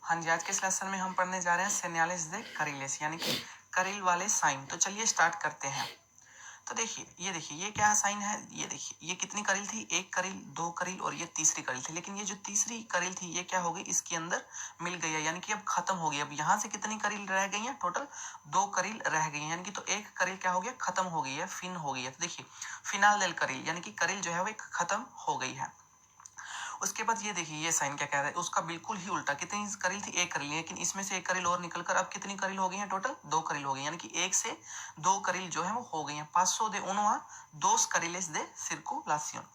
हाँ जी, आज के इस लेसन में हम पढ़ने जा रहे हैं सेन्यालिस दे करिलेस यानी कि करिल वाले साइन। तो चलिए स्टार्ट करते हैं। तो देखिए ये क्या साइन है। ये देखिए ये कितनी करिल थी, एक करिल, दो करिल और ये तीसरी करिल थी। लेकिन ये जो तीसरी करिल थी ये क्या हो गई, इसके अंदर मिल गई है, यानी कि अब खत्म हो गई। अब यहाँ से कितनी करिल रह गई है, टोटल दो करिल रह गई है, यानी कि तो एक करिल क्या हो गया, खत्म हो गई है, फिन हो गई है। तो देखिए फिनाल देल करिल यानी कि करिल जो है वो एक खत्म हो गई है। उसके बाद ये देखिए ये साइन क्या कह रहा है, उसका बिल्कुल ही उल्टा। कितनी करील थी, एक करील, लेकिन इसमें से एक करील और निकलकर अब कितनी करील हो गई है, टोटल दो करील हो गई, यानी कि एक से दो करील जो है वो हो गई है। पासो दे उनवा दोस करीलेस दे सिर्कुलासियोन।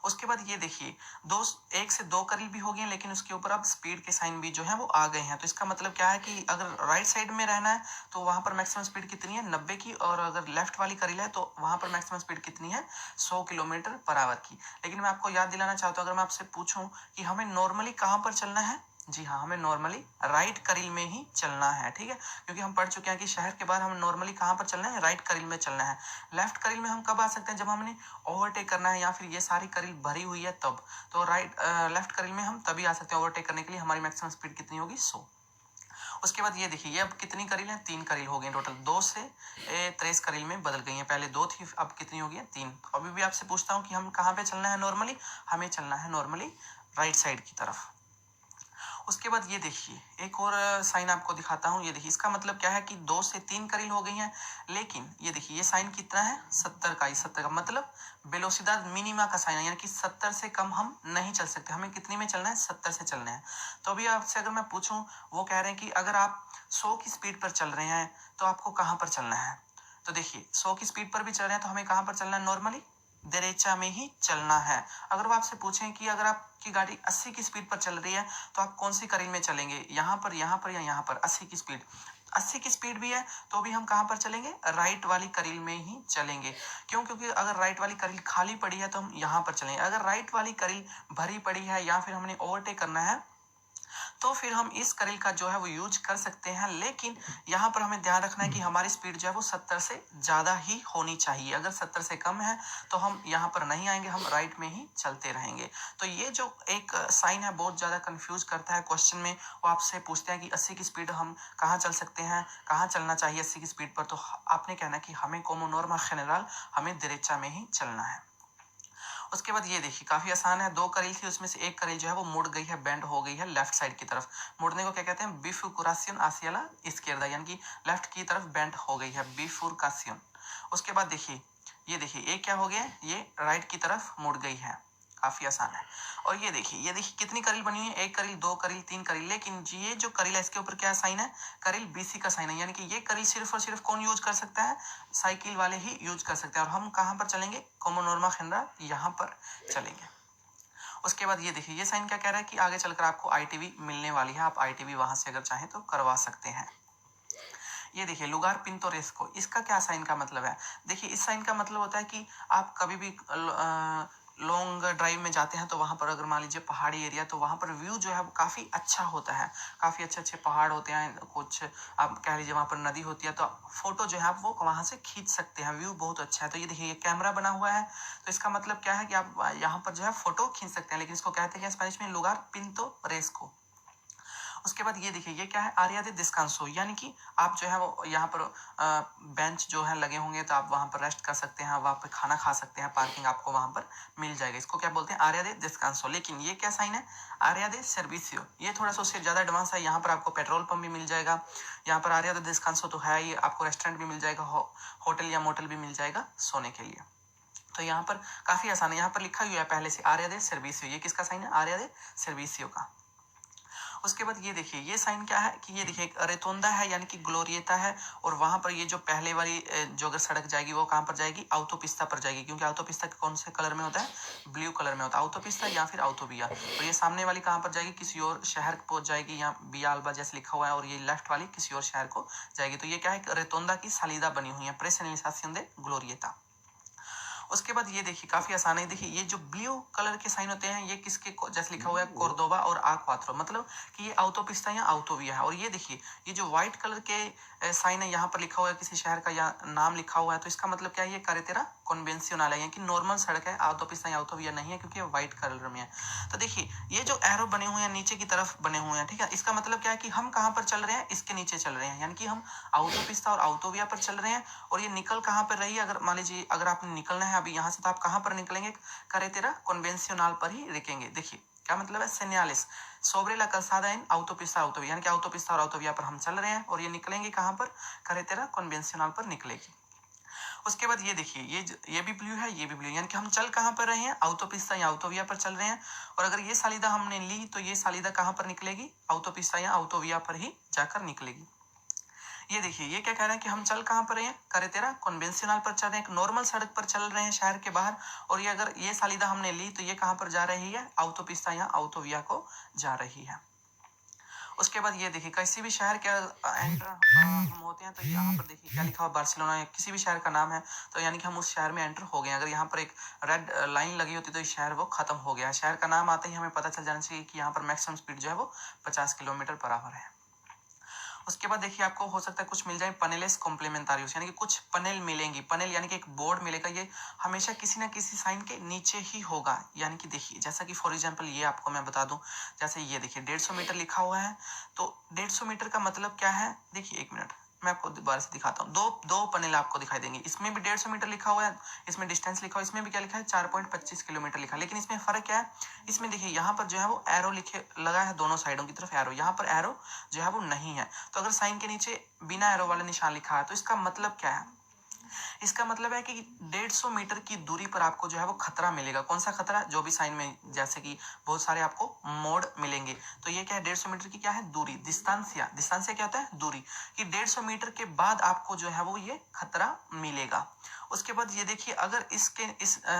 उसके बाद ये देखिए दो, एक से दो करील भी हो गए, लेकिन उसके ऊपर अब स्पीड के साइन भी जो है वो आ गए हैं। तो इसका मतलब क्या है कि अगर राइट साइड में रहना है तो वहां पर मैक्सिमम स्पीड कितनी है, 90 की, और अगर लेफ्ट वाली करील है तो वहां पर मैक्सिमम स्पीड कितनी है, 100 किलोमीटर पर आवर की। लेकिन मैं आपको याद दिलाना चाहता हूँ, अगर मैं आपसे पूछूं कि हमें नॉर्मली कहाँ पर चलना है, जी हाँ, हमें नॉर्मली राइट करील में ही चलना है, ठीक है। क्योंकि हम पढ़ चुके हैं कि शहर के बाहर हमें नॉर्मली कहाँ पर चलना है, राइट करील में चलना है। लेफ्ट करील में हम कब आ सकते हैं, जब हमने ओवरटेक करना है या फिर ये सारी करील भरी हुई है तब। तो लेफ्ट करील में हम तभी आ सकते हैं ओवरटेक करने के लिए। हमारी मैक्सिमम स्पीड कितनी होगी, 100। उसके बाद ये देखिए ये अब कितनी करील है, तीन करील हो गई टोटल, दो से 23 करील में बदल गई है। पहले दो थी, अब कितनी हो गई है, तीन। अभी भी आपसे पूछता हूँ कि हम कहाँ पे चलना है नॉर्मली, हमें चलना है नॉर्मली राइट साइड की तरफ। उसके बाद ये देखिए एक और साइन आपको दिखाता हूँ। ये देखिए इसका मतलब क्या है कि दो से तीन करील हो गई हैं, लेकिन ये देखिए ये साइन कितना है, 70 का। 70 का मतलब वेलोसिटी मिनिमा का साइन है, यानी कि 70 से कम हम नहीं चल सकते। हमें कितनी में चलना है, 70 से चलना है। तो अभी आपसे अगर मैं पूछूं, वो कह रहे हैं कि अगर आप 100 की स्पीड पर चल रहे हैं तो आपको कहाँ पर चलना है। तो देखिए 100 की स्पीड पर भी चल रहे हैं तो हमें कहाँ पर चलना है, नॉर्मली देरेचा में ही चलना है। अगर वो आपसे पूछें कि अगर आपकी गाड़ी 80 की स्पीड पर चल रही है तो आप कौन सी करील में चलेंगे, यहाँ पर, यहाँ पर या यहाँ पर। 80 की स्पीड, 80 की स्पीड भी है तो भी हम कहाँ पर चलेंगे, राइट वाली करील में ही चलेंगे। क्यों, क्योंकि अगर राइट वाली करील खाली पड़ी है तो हम यहाँ पर चलेंगे। अगर राइट वाली करील भरी पड़ी है या फिर हमने ओवरटेक करना है तो फिर हम इस करील का जो है वो यूज कर सकते हैं। लेकिन यहाँ पर हमें ध्यान रखना है कि हमारी स्पीड जो है वो 70 से ज्यादा ही होनी चाहिए। अगर 70 से कम है तो हम यहाँ पर नहीं आएंगे, हम राइट में ही चलते रहेंगे। तो ये जो एक साइन है बहुत ज्यादा कंफ्यूज करता है क्वेश्चन में। वो आपसे पूछते हैं कि 80 की स्पीड हम कहाँ चल सकते हैं, कहाँ चलना चाहिए 80 की स्पीड पर। तो आपने कहना कि हमें कोमो नॉर्मा जनरल, हमें देरेचा में ही चलना है। उसके बाद ये देखिए काफी आसान है, दो करील थी उसमें से एक करील जो है वो मुड़ गई है, बेंड हो गई है लेफ्ट साइड की तरफ। मुड़ने को क्या कहते हैं, बिफुकुरासियन आसियाला इस्केर्दा, यानी कि लेफ्ट की तरफ बेंड हो गई है, बिफुरकासियन। उसके बाद देखिए ये देखिए एक क्या हो गया, ये राइट की तरफ मुड़ गई है। काफी आसान है। और ये देखिए कितनी करील बनी हुई है, एक करील, दो करील, तीन करील। लेकिन ये जो करील है इसके ऊपर क्या साइन है, करील बीसी का साइन है, यानी कि ये करील सिर्फ और सिर्फ कौन यूज कर सकता है, साइकिल वाले ही यूज कर सकते हैं। और हम कहाँ पर चलेंगे, कोमो नॉर्मा जनरल यहाँ पर चलेंगे। उसके बाद ये देखिए ये साइन क्या कह रहा है कि आगे चलकर आपको आईटीवी मिलने वाली है, आप आईटीवी वहां से अगर चाहें तो करवा सकते हैं। ये देखिए लुगार पिंटोरेस्को, इसका क्या साइन का मतलब है। देखिए इस साइन का मतलब होता है कि आप कभी भी लॉन्ग ड्राइव में जाते हैं तो वहां पर अगर मान लीजिए पहाड़ी एरिया, तो वहां पर व्यू जो है वो काफी अच्छा होता है, काफी अच्छे अच्छे पहाड़ होते हैं, कुछ आप कह लीजिए वहां पर नदी होती है, तो फोटो जो है आप वो वहां से खींच सकते हैं, व्यू बहुत अच्छा है। तो ये देखिए ये कैमरा बना हुआ है, तो इसका मतलब क्या है कि आप यहाँ पर जो है फोटो खींच सकते हैं। लेकिन इसको कहते हैं स्पेनिश में लुगार पिंटोरेस्को। उसके बाद ये देखिए ये क्या है, आर्या दे डिस्कांसो, यानी कि आप जो है वो यहाँ पर बेंच जो है लगे होंगे तो आप वहां पर रेस्ट कर सकते हैं, वहां पर खाना खा सकते हैं, पार्किंग आपको वहां पर मिल जाएगा। इसको क्या बोलते हैं, आर्या दे डिस्कांसो। लेकिन ये क्या साइन है, आर्या दे सर्विसियो, ये थोड़ा सा उससे ज्यादा एडवांस है। यहाँ पर आपको पेट्रोल पंप भी मिल जाएगा, यहाँ पर आर्या दे डिस्कांसो तो है, ये आपको रेस्टोरेंट भी मिल जाएगा, होटल या मोटल भी मिल जाएगा सोने के लिए। तो यहाँ पर काफी आसान है, यहाँ पर लिखा हुआ है पहले से आर्या दे सर्विसियो। ये किसका साइन है, आर्या दे सर्विसियो का। उसके बाद ये देखिए ये साइन क्या है कि ये देखिए रेतोंदा है, यानी कि ग्लोरियता है। और वहां पर ये जो पहले वाली जो अगर सड़क जाएगी वो कहां पर जाएगी, आउटोपिस्ता पर जाएगी, क्योंकि आउटोपिस्ता कौन से कलर में होता है, ब्लू कलर में होता है आउटोपिस्ता या फिर आउटोबिया। और ये सामने वाली कहां पर जाएगी, किसी और शहर पहुंच जाएगी, या बिया अल्बा जैसे लिखा हुआ है, और ये लेफ्ट वाली किसी और शहर को जाएगी। तो ये क्या है, रेतोंदा की सालिदा बनी हुई है, प्रेसिडेंशियल दे ग्लोरियता। उसके बाद ये देखिए काफी आसान है, देखिए ये जो ब्लू कलर के साइन होते हैं ये किसके, जैसे लिखा हुआ है कोर्दोबा और आ क्वात्रो, मतलब कि ये आउटोपिस्ता या आउटोविया है। और ये देखिए ये जो व्हाइट कलर के साइन है यहाँ पर लिखा हुआ है किसी शहर का या नाम लिखा हुआ है, तो इसका मतलब क्या है, ये कारेतेरा कन्वेंशनल है, कि नॉर्मल सड़क है, आउटोपिस्ता या आउटोविया नहीं है, क्योंकि ये व्हाइट कलर में है। तो देखिए ये जो एरो बने हुए हैं नीचे की तरफ बने हुए हैं, ठीक है, इसका मतलब क्या है कि हम कहाँ पर चल रहे हैं, इसके नीचे चल रहे हैं, यानी कि हम आउटोपिस्ता और आउटोविया पर चल रहे हैं। और ये निकल कहाँ पर रही है, अगर मान लीजिए अगर आपने निकलना है अभी यहाँ से, तो आप कहाँ पर निकलेंगे, कारेतेरा कन्वेंशनल पर ही रुकेंगे। देखिए क्या मतलब है, सेन्यालिस सोब्रे ला calzada इन आउटोपिस्ता आउटोविया, यानी कि आउटोपिस्ता और आउटोविया पर हम चल रहे हैं, और ये निकलेंगे कहाँ पर, कारेतेरा कन्वेंशनल पर निकलेगी। उसके बाद ये देखिए ये भी ब्लू है, ये भी ब्लू, यानी कि हम चल कहाँ पर रहे हैं, आउटोपिस्ता या आउटोविया पर चल रहे हैं। और अगर ये सालिदा हमने ली तो ये सालिदा कहाँ पर निकलेगी, आउटोपिस्ता या आउटोविया पर ही जाकर निकलेगी। ये देखिए ये क्या कह रहे हैं कि हम चल कहाँ पर रहे हैं, कारेतेरा कन्वेंशनल पर चल रहे हैं, एक नॉर्मल सड़क पर चल रहे हैं शहर के बाहर। और ये अगर ये सालिदा हमने ली तो ये कहाँ पर जा रही है, आउटोपिस्ता या आउटोविया को जा रही है। उसके बाद ये देखिए किसी भी शहर के एंटर हम होते हैं तो यहाँ पर देखिए क्या लिखा हुआ, बार्सिलोना, किसी भी शहर का नाम है तो यानी कि हम उस शहर में एंटर हो गए। अगर यहाँ पर एक रेड लाइन लगी होती तो ये शहर वो खत्म हो गया है। शहर का नाम आते ही हमें पता चल जाना चाहिए कि यहाँ पर मैक्सिमम स्पीड जो है वो 50 किलोमीटर पर आवर है। उसके बाद देखिए आपको हो सकता है कुछ मिल जाए पनेलेस कॉम्प्लीमेंटारियस, यानी कि कुछ पनेल मिलेंगी। पनेल यानी कि एक बोर्ड मिलेगा, ये हमेशा किसी ना किसी साइन के नीचे ही होगा। यानी कि देखिए जैसा कि फॉर एग्जांपल ये आपको मैं बता दूं, जैसे ये देखिए 150 मीटर लिखा हुआ है, तो 150 मीटर का मतलब क्या है, देखिए एक मिनट मैं आपको दोबारा से दिखाता हूँ। दो पनेल आपको दिखाई देंगे, इसमें भी 150 मीटर लिखा हुआ है, इसमें डिस्टेंस लिखा हुआ है, इसमें भी क्या लिखा है 4.25 किलोमीटर लिखा है। लेकिन इसमें फर्क क्या है, इसमें देखिए यहाँ पर जो है वो एरो लिखे लगा है, दोनों साइडों की तरफ एरो, यहाँ पर एरो जो है वो नहीं है। तो अगर साइन के नीचे बिना एरो वाला निशान लिखा है तो इसका मतलब क्या है, इसका मतलब है कि 150 मीटर की दूरी पर आपको जो है वो खतरा मिलेगा। कौन सा खतरा, जो भी साइन में जैसे कि बहुत सारे आपको मोड़ मिलेंगे, तो ये क्या है 150 मीटर की क्या है दूरी, डिस्टेंसिया। डिस्टेंसिया क्या होता है, दूरी, कि 150 मीटर के बाद आपको जो है वो ये खतरा मिलेगा। उसके बाद ये देखिए अगर इस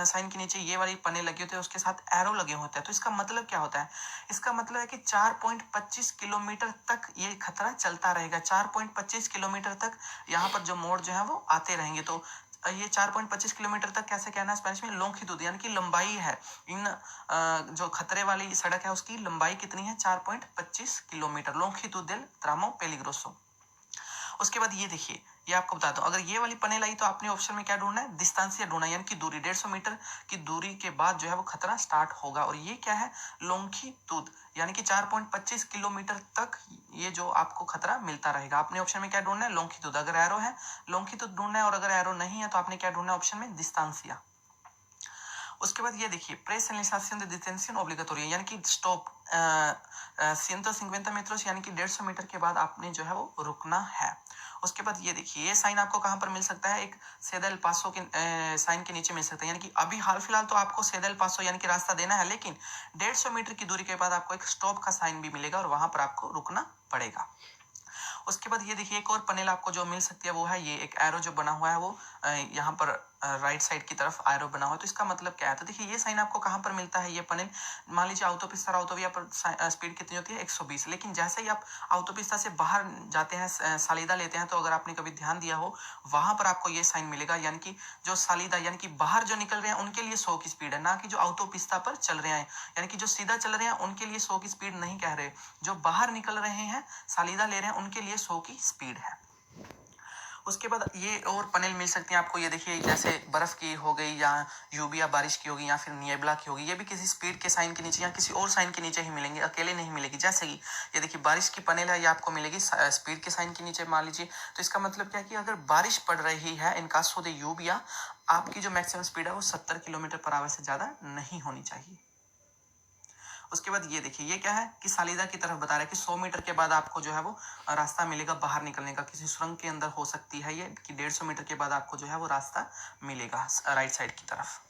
साइन के नीचे ये वाली पन्ने लगे होते हैं, उसके साथ एरो लगे होते हैं, तो इसका मतलब क्या होता है, इसका मतलब है कि 4.25 किलोमीटर तक ये खतरा चलता रहेगा। 4.25 किलोमीटर तक यहाँ पर जो मोड़ जो है वो आते रहेंगे। तो ये 4.25 किलोमीटर तक कैसे कहना है स्पेनिश में, लोंगिट्यूड, यानी कि लंबाई है। इन जो खतरे वाली सड़क है उसकी लंबाई कितनी है, 4.25 किलोमीटर, लोंगिट्यूड देल ट्रामो पेलिग्रोसो। उसके बाद ये देखिए ये आपको बता दूं, अगर ये वाली पनेल आई तो आपने ऑप्शन में क्या ढूंढना है, डिस्टेंसिया ढूंढना है, यानी कि दूरी 150 मीटर की दूरी के बाद जो है वो खतरा स्टार्ट होगा। और ये क्या है, लोंगिट्यूड, यानी कि 4.25 किलोमीटर तक ये जो आपको खतरा मिलता रहेगा। आपने ऑप्शन में क्या ढूंढना है, लोंगिट्यूड, अगर एरो है लोंगिट्यूड ढूंढना है, और अगर एरो नहीं है तो आपने क्या ढूंढना है ऑप्शन में, डिस्टेंसिया। उसके बाद ये देखिए प्रेसेनिलिzación de detención obligatoria, यानी कि स्टॉप 150 metros, यानी कि 150 मीटर के बाद आपने जो है वो रुकना है। उसके बाद ये देखिए ये साइन आपको कहाँ पर मिल सकता है, एक सेदा एल पासो के साइन के नीचे मिल सकता है, यानी कि अभी हाल फिलहाल तो आपको सेदा एल पासो यानी कि रास्ता देना है, लेकिन 150 मीटर की दूरी के बाद आपको एक स्टॉप का साइन भी मिलेगा और वहां पर आपको रुकना पड़ेगा। उसके बाद ये देखिए एक और पनेल आपको जो मिल सकती है वो है ये एक एरो जो बना हुआ है वो यहाँ पर राइट साइड की तरफ एरो बना हुआ है। तो इसका मतलब क्या है, तो देखिए ये साइन आपको कहाँ पर मिलता है, ये पनेल मान लीजिए आउटोपिस्ता आउटोविया पर स्पीड कितनी होती है 120, लेकिन जैसे ही आप आउटोपिस्ता से बाहर जाते हैं सालिदा लेते हैं, तो अगर आपने कभी ध्यान दिया हो वहां पर आपको ये साइन मिलेगा, यानी कि जो सालिदा यानी कि बाहर जो निकल रहे हैं उनके लिए 100 की स्पीड है, ना कि जो आउटोपिस्ता पर चल रहे हैं, यानी कि जो सीधा चल रहे हैं उनके लिए 100 की स्पीड नहीं कह रहे, जो बाहर निकल रहे हैं सालिदा ले रहे हैं उनके लिए 100 की स्पीड है। उसके बाद ये और पनेल मिल सकती हैं आपको, ये देखिए जैसे बर्फ की हो गई या यूबिया बारिश की होगी या फिर नियबला की होगी, ये भी किसी स्पीड के साइन के नीचे या किसी और साइन के नीचे ही मिलेंगे, अकेले नहीं मिलेगी। जैसे कि ये देखिए बारिश की पनेल है, ये आपको मिलेगी स्पीड के साइन के नीचे मान लीजिए। तो इसका मतलब क्या है कि अगर बारिश पड़ रही है इन कासो दे यूबिया, आपकी जो मैक्सिमम स्पीड है वो 70 किलोमीटर पर आवर से ज्यादा नहीं होनी चाहिए। उसके बाद ये देखिए ये क्या है कि सालिदा की तरफ बता रहा है कि 100 मीटर के बाद आपको जो है वो रास्ता मिलेगा बाहर निकलने का, किसी सुरंग के अंदर हो सकती है ये, कि 150 मीटर के बाद आपको जो है वो रास्ता मिलेगा राइट साइड की तरफ।